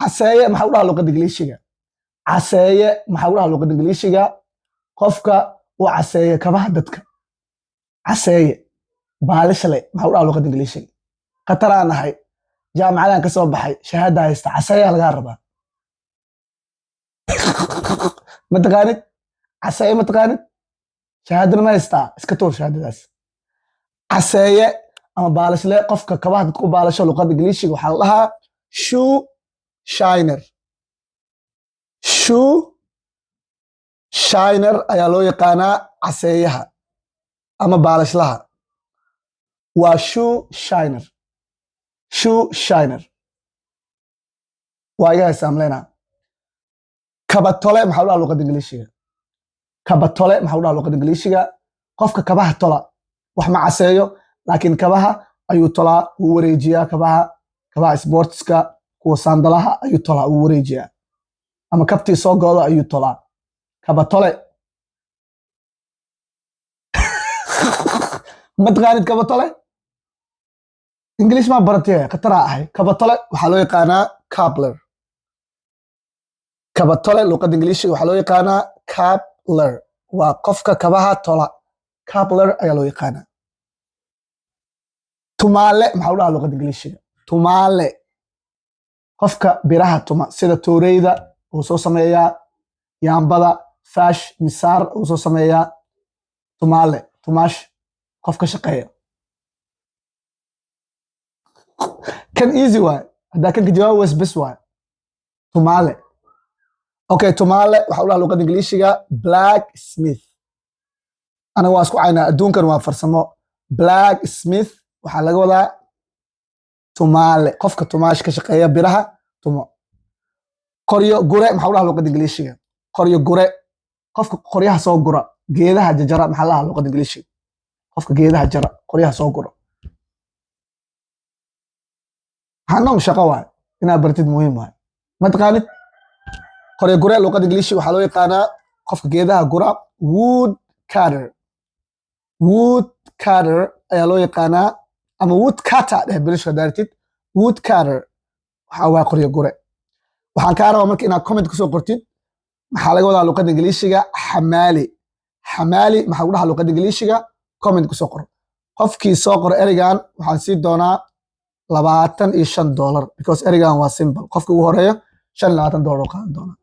caseeye maxaa u dhaha luqadda ingiliishiga caseeye maxaa u dhaha luqadda ingiliishiga qofka u caseeye kabaha dadka caseeye baalishle maxaa u dhaha luqadda ingiliishiga qataraan ahay jaamacadan ka soo baxay shahaada haysta caseeyaa lagaa rabaa mataqaanid caseeye mataqaanid shahaadana ma haystaa iska tuur shahaadadaas caseeye ama baalishle qofka kabaha dadku u baalasho luqadda ingiliishiga waxaa la dhahaa shoe shiner shoe shiner ayaa loo yaqaanaa caseeyaha ama baalashlaha waa shoe shiner shoe shiner waa iga haysaamleynaa kabatole maxaa u dhaha luqadda ingiliishiga kabatole maxaa u dhaha luqadda ingiliishiga qofka kabaha tola wax ma caseeyo laakiin kabaha ayuu tolaa wuu wareejiyaa kabaha sportska kuwa saandalaha ayuu tolaa wuu wareejiyaa ama kabtii soo goodo ayuu tolaa kabatole mataqaanid kabatole ingiliish maa baratay khataraa ahay kabatole waxaa loo yaqaanaa cobbler kabatole luqadda ingiliishiga waxaa loo yaqaanaa cobbler waa qofka kabaha tola cobbler ayaa loo yaqaanaa tumaale maxaa u dhaha luqadda ingiliishiga tumaale qofka biraha tuma sida tooreyda uu soo sameeyaa yaambada faash misaar uu soo sameeyaa tumaale tumaash qof ka shaqeeya kan easy waay haddaa kanka jawaab weys bes waay tumaale okay tumaale waxaa u dhaha luqadda ingiliishiga black smith anaga waa isku caynaa adduunkan waa farsamo black smith waxaa laga wadaa tumaale qofka tumaash ka shaqeeya biraha tumo qoryo gure maxaa u dhaha luqadda ingiliishiga qoryo gure qofka qoryaha soo gura geedaha jajara maxaa la dhaha luqadda ingiliishiga qofka geedaha jara qoryaha soo gura hanam shaqo waay inaad bartid muhiim waay mataqaanid qoryo gure luqadda ingiliishiga waxaa loo yaqaanaa qofka geedaha gura wood cutter ayaa loo yaqaanaa ama wood cutter dheh bilishka daartid wood cutter waxaa waa qoryo gure waxaan kaa rabaa marka inaad comment kusoo qortid maxaa laga wadaa luqadda ingiliishiga xamaali xamaali maxaa u dhaha luqadda ingiliishiga comment kusoo qor qofkii soo qor erigan waxaan sii doonaa $25 because erigan waa simple qofka ugu horeeyo $25 oo qaadan doonaa